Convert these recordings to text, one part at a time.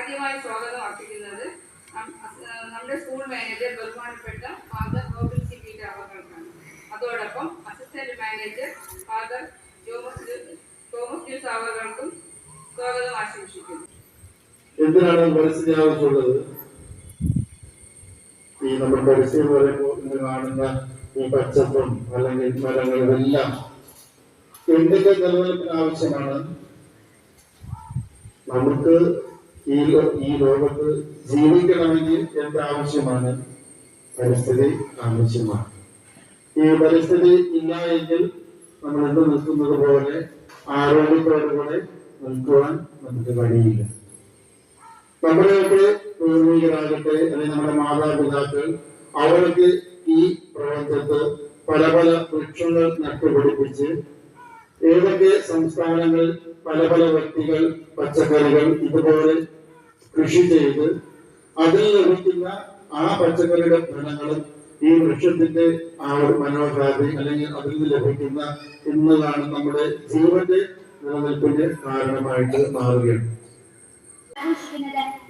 ആദ്യമായി സ്വാഗതം അർപ്പിക്കുന്നത് നമ്മുടെ സ്കൂൾ മാനേജർ ബഹുമാനപ്പെട്ട ഫാദർ റോബിൻ സി പീറ്റർ അവർക്കാണ്. അതോടൊപ്പം assistant manager father Thomas juice അവർക്കും സ്വാഗതം ആശംസിക്കുന്നു. എന്തിനാണ് പരിസ്ഥിതി ആവശ്യമുള്ളത്? ഈ നമ്മുടെ പരിസ്ഥിതി എന്ന് പറയുമ്പോൾ ഇന്ന് കാണുന്ന ഈ പച്ചപ്പും അല്ലെങ്കിൽ മരങ്ങളും എല്ലാം എന്തൊക്കെ നിലനിൽപ്പിന് ആവശ്യമാണ്? നമുക്ക് ഈ ലോകത്ത് ജീവിക്കണമെങ്കിൽ എന്താവശ്യമാണ്? പരിസ്ഥിതി ആവശ്യമാണ്. ഈ പരിസ്ഥിതി ഇല്ല എങ്കിൽ നമ്മൾ എന്ത് നിൽക്കുന്നത് പോലെ ആരോഗ്യത്തോടുകൂടെ നിൽക്കുവാൻ നമുക്ക് കഴിയില്ല. നമ്മുടെയൊക്കെ പൂർവികരാകട്ടെ അല്ലെങ്കിൽ നമ്മുടെ മാതാപിതാക്കൾ അവർക്ക് ഈ പ്രപഞ്ചത്ത് പല പല വൃക്ഷങ്ങൾ നട്ടുപിടിപ്പിച്ച് ഏതൊക്കെ സംസ്ഥാനങ്ങൾ പല പല വ്യക്തികൾ പച്ചക്കറികൾ ഇതുപോലെ കൃഷി ചെയ്ത് അതിൽ ലഭിക്കുന്ന ആ പച്ചക്കറിയുടെ ഫലങ്ങളും ഈ വൃക്ഷത്തിന്റെ ആ ഒരു മനോഹാരി അല്ലെങ്കിൽ അതിൽ നിന്ന് ലഭിക്കുന്ന ഇന്നതാണ് നമ്മുടെ ജീവന്റെ നിലനിൽപ്പിന്റെ കാരണമായിട്ട് മാറുകയാണ്.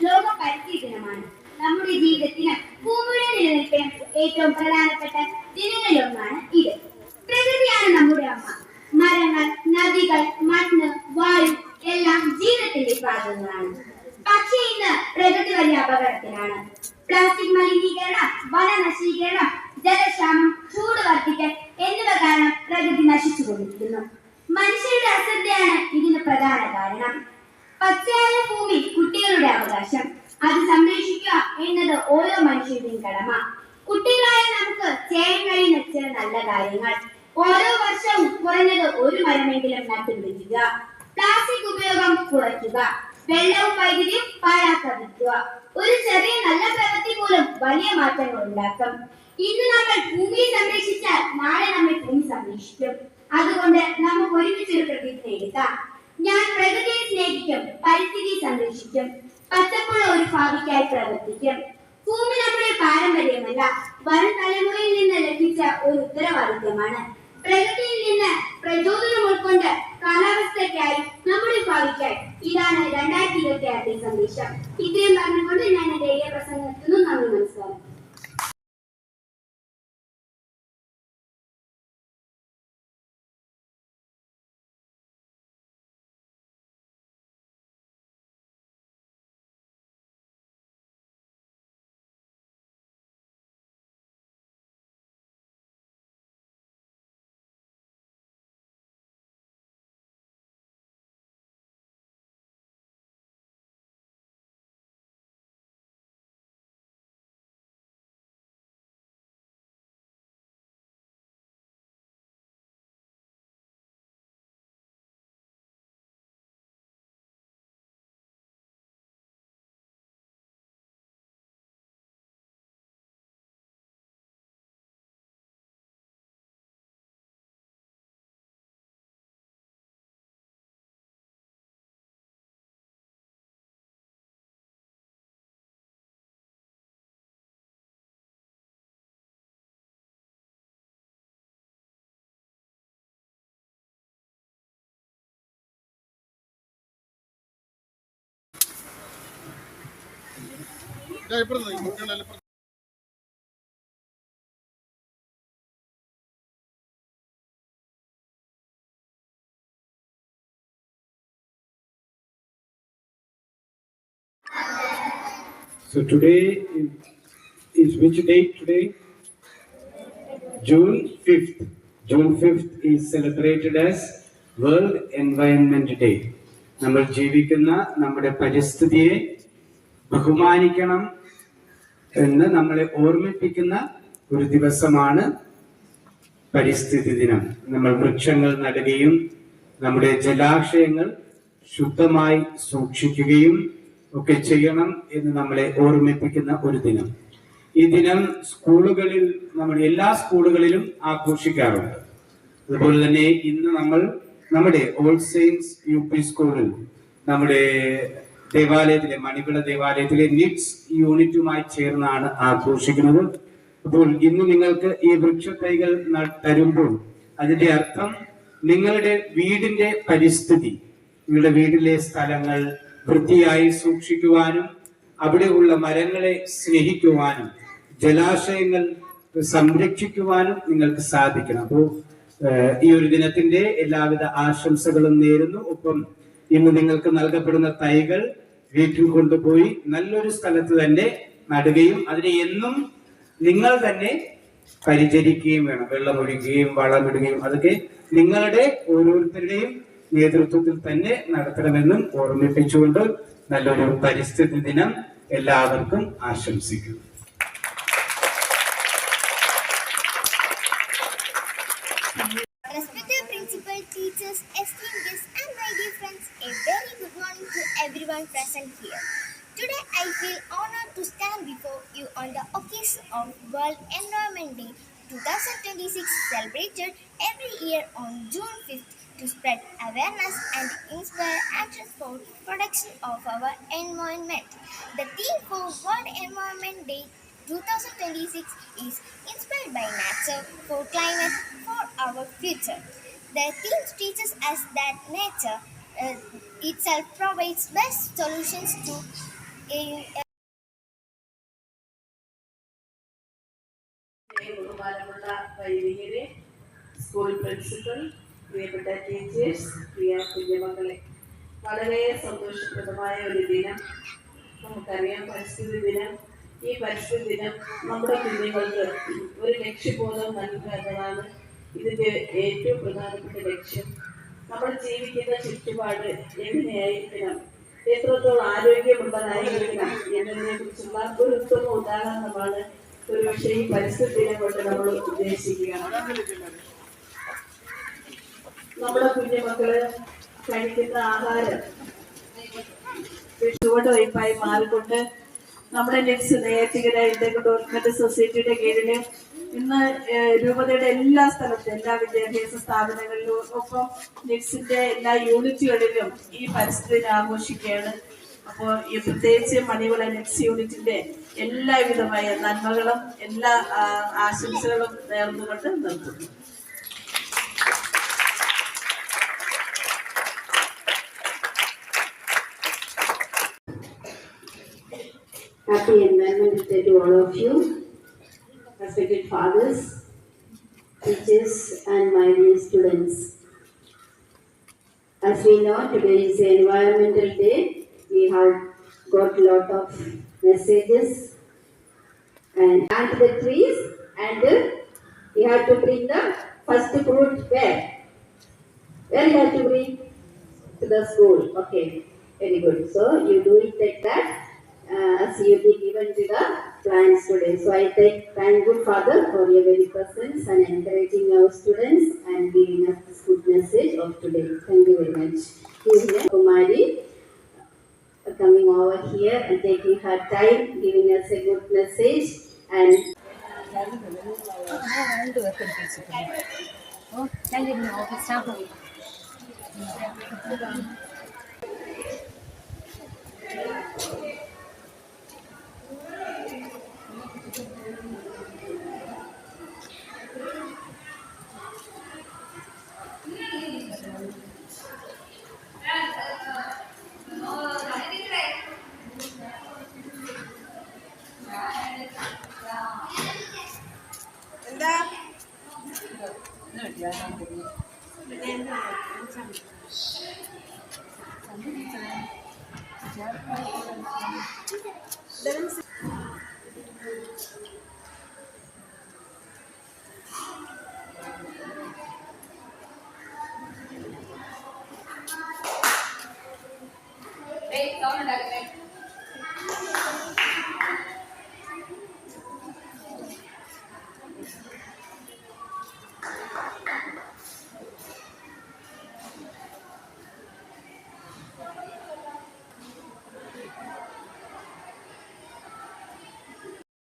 ലോക പരിസ്ഥിതി ദിനമാണ്. നമ്മുടെ ജീവിതത്തിന് ഭൂമിയുടെ നിലനിൽപ്പിന് ഏറ്റവും പ്രധാനപ്പെട്ട ദിനങ്ങളിലൊന്നാണ് ഇത്. പ്രകൃതിയാണ് നമ്മുടെ അമ്മ. മരങ്ങൾ, നദികൾ, മണ്ണ്, വായു എല്ലാം ജീവിതത്തിന്റെ ഭാഗങ്ങളാണ്. പക്ഷേ ഇന്ന് പ്രകൃതി വലിയ അപകടത്തിലാണ്. പ്ലാസ്റ്റിക് മലിനീകരണം, വനനശീകരണം, ജലക്ഷാമം, ചൂട് വർദ്ധിക്കൽ എന്നിവ കാരണം പ്രകൃതി നശിച്ചുകൊണ്ടിരിക്കുന്നു. മനുഷ്യരുടെ അശ്രദ്ധയാണ് ഇതിന് പ്രധാന കാരണം. പച്ചയായ ഭൂമി കുട്ടികളുടെ അവകാശം. അത് സംരക്ഷിക്കുക എന്നത് ഓരോ മനുഷ്യരുടെയും കടമ. കുട്ടികളായ നമുക്ക് ചെയ്യാൻ കഴിയുന്ന ചില നല്ല കാര്യങ്ങൾ: ഓരോ വർഷവും കുറഞ്ഞത് ഒരു മരമെങ്കിലും നട്ടുപിടിക്കുക, പ്ലാസ്റ്റിക് ഉപയോഗം കുറയ്ക്കുക, വെള്ളവും വൈദ്യുതിയും പാഴാക്കാതിരിക്കുക. ഒരു ചെറിയ നല്ല പ്രവൃത്തി പോലും വലിയ മാറ്റങ്ങൾ ഉണ്ടാക്കും. ഇന്ന് നമ്മൾ ഭൂമിയെ സംരക്ഷിച്ചാൽ നാളെ നമ്മൾ ഭൂമി സംരക്ഷിക്കും. അതുകൊണ്ട് നമുക്ക് ഒരുമിച്ചൊരു പ്രതിജ്ഞ എടുക്കാം. ഞാൻ പ്രകൃതിയെ സ്നേഹിക്കും, പരിസ്ഥിതി സംരക്ഷിക്കും, പച്ചപ്പുള്ള ഒരു ഭാവിക്കായി പ്രവർത്തിക്കും. ഭൂമി നമ്മുടെ പാരമ്പര്യമല്ല, വരും തലമുറയിൽ നിന്ന് ലഭിച്ച ഒരു ഉത്തരവാദിത്വമാണ്. പ്രകൃതിയിൽ നിന്ന് പ്രചോദനം ഉൾക്കൊണ്ട് കാലാവസ്ഥയ്ക്കായി, നമ്മുടെ ഭാവിക്കായി. ഇതാണ് 2026 സന്ദേശം. ഇത്രയും പറഞ്ഞുകൊണ്ട് ഞാൻ എന്റെ പ്രസംഗം നിർത്തുന്നു. നന്ദി, നമസ്കാരം. So today is which date today? June 5th. June 5th is celebrated as World Environment Day. നമ്മൾ ജീവിക്കുന്ന നമ്മുടെ പരിസ്ഥിതിയെ ബഹുമാനിക്കണം എന്ന് നമ്മളെ ഓർമ്മിപ്പിക്കുന്ന ഒരു ദിവസമാണ് പരിസ്ഥിതി ദിനം. നമ്മൾ വൃക്ഷങ്ങൾ നടുകയും നമ്മുടെ ജലാശയങ്ങൾ ശുദ്ധമായി സൂക്ഷിക്കുകയും ഒക്കെ ചെയ്യണം എന്ന് നമ്മളെ ഓർമ്മിപ്പിക്കുന്ന ഒരു ദിനം. ഈ ദിനം സ്കൂളുകളിൽ, നമ്മുടെ എല്ലാ സ്കൂളുകളിലും ആഘോഷിക്കാറുണ്ട്. അതുപോലെ തന്നെ ഇന്ന് നമ്മൾ നമ്മുടെ ഓൾ സെയിൻസ് UP സ്കൂളിൽ, നമ്മുടെ ദേവാലയത്തിലെ, മണിവിള ദേവാലയത്തിലെ നിറ്റ്സ് യൂണിറ്റുമായി ചേർന്നാണ് ആഘോഷിക്കുന്നത്. അപ്പോൾ ഇന്ന് നിങ്ങൾക്ക് ഈ വൃക്ഷത്തൈകൾ തരുമ്പോൾ അതിന്റെ അർത്ഥം നിങ്ങളുടെ വീടിന്റെ പരിസ്ഥിതി, നിങ്ങളുടെ വീട്ടിലെ സ്ഥലങ്ങൾ, വൃത്തിയായി സൂക്ഷിക്കുവാനും അവിടെയുള്ള മരങ്ങളെ സ്നേഹിക്കുവാനും ജലാശയങ്ങൾ സംരക്ഷിക്കുവാനും നിങ്ങൾക്ക് സാധിക്കണം. അപ്പോൾ ഈ ഒരു ദിനത്തിന്റെ എല്ലാവിധ ആശംസകളും നേരുന്നു. ഒപ്പം ഇന്ന് നിങ്ങൾക്ക് നൽകപ്പെടുന്ന തൈകൾ വീട്ടിൽ കൊണ്ടുപോയി നല്ലൊരു സ്ഥലത്ത് തന്നെ നടുകയും അതിനെ എന്നും നിങ്ങൾ തന്നെ പരിചരിക്കുകയും വേണം. വെള്ളമൊഴിക്കുകയും വളമിടുകയും അതൊക്കെ നിങ്ങളുടെ ഓരോരുത്തരുടെയും നേതൃത്വത്തിൽ തന്നെ നടത്തണമെന്നും ഓർമ്മിപ്പിച്ചുകൊണ്ട് നല്ലൊരു പരിസ്ഥിതി ദിനം എല്ലാവർക്കും ആശംസിക്കുന്നു. Respected principal, teachers, esteemed guests, and my dear friends, a very good morning to everyone present here. Today, I feel honored to stand before you on the occasion of World Environment Day 2026, celebrated every year on June 5th to spread awareness and inspire action for protection of our environment. The theme for World Environment Day 2026 is Inspired by Nature for Climate for Our Future. The theme teaches us that nature itself provides best solutions to ബഹുമാനമുള്ള വൈദികരെ, school principal, പ്രിയപ്പെട്ട teachers, പ്രിയ കുഞ്ഞുമക്കളെ, വളരെ സന്തോഷപ്രദമായ ഒരു ദിനം. നമുക്കറിയാം പരിസ്ഥിതി ദിനം. ഈ പരിസ്ഥിതി ദിനം നമ്മുടെ കുഞ്ഞുങ്ങൾക്ക് ഒരു ലക്ഷ്യബോധം നൽകുക എന്നതാണ് ഇതിൻ്റെ ഏറ്റവും പ്രധാനപ്പെട്ട ലക്ഷ്യം. നമ്മൾ ജീവിക്കുന്ന ചുറ്റുപാട് എങ്ങനെയായിരിക്കണം, എത്രത്തോളം ആരോഗ്യമുള്ളതായിരിക്കണം എന്നതിനെ കുറിച്ചുള്ള ഒരു ഉത്തമ ഉദാഹരണമാണ് ഒരു പക്ഷേ ഈ പരിസ്ഥിതി ദിനം കൊണ്ട് നമ്മൾ ഉദ്ദേശിക്കുക. നമ്മുടെ കുഞ്ഞുമക്കള് കഴിക്കുന്ന ആഹാരം ചുവടുവയ്പായി മാറിക്കൊണ്ട് നമ്മുടെ നെക്സ് നെയ്യാറ്റിക്കര ഇന്ത്യൻ ഡെവലപ്മെന്റ് സൊസൈറ്റിയുടെ കീഴിൽ ഇന്ന് രൂപതയുടെ എല്ലാ സ്ഥലത്തും എല്ലാ വിദ്യാഭ്യാസ സ്ഥാപനങ്ങളിലും ഒപ്പം നെക്സിന്റെ എല്ലാ യൂണിറ്റുകളിലും ഈ പരിസ്ഥിതി ആഘോഷിക്കുകയാണ്. അപ്പോൾ ഈ പ്രത്യേകിച്ച് മണിവിള നെക്സ് യൂണിറ്റിന്റെ എല്ലാവിധമായ നന്മകളും എല്ലാ ആശംസകളും നേർന്നുകൊണ്ട് നിർത്തുന്നു. Happy Environment Day to all of you, respected fathers, teachers, and my dear students. As we know, today is Environmental Day. We have got a lot of messages and plant the trees, and we have to bring the first fruit where? Where you have to bring? To the school. Okay, very good. So you do it like that. As you be given to the plants today. So I thank good Father for your very presence and encouraging our students and giving us this good message of today. Thank you very much. Here Kumari coming over here and taking her time, giving us a good message and sound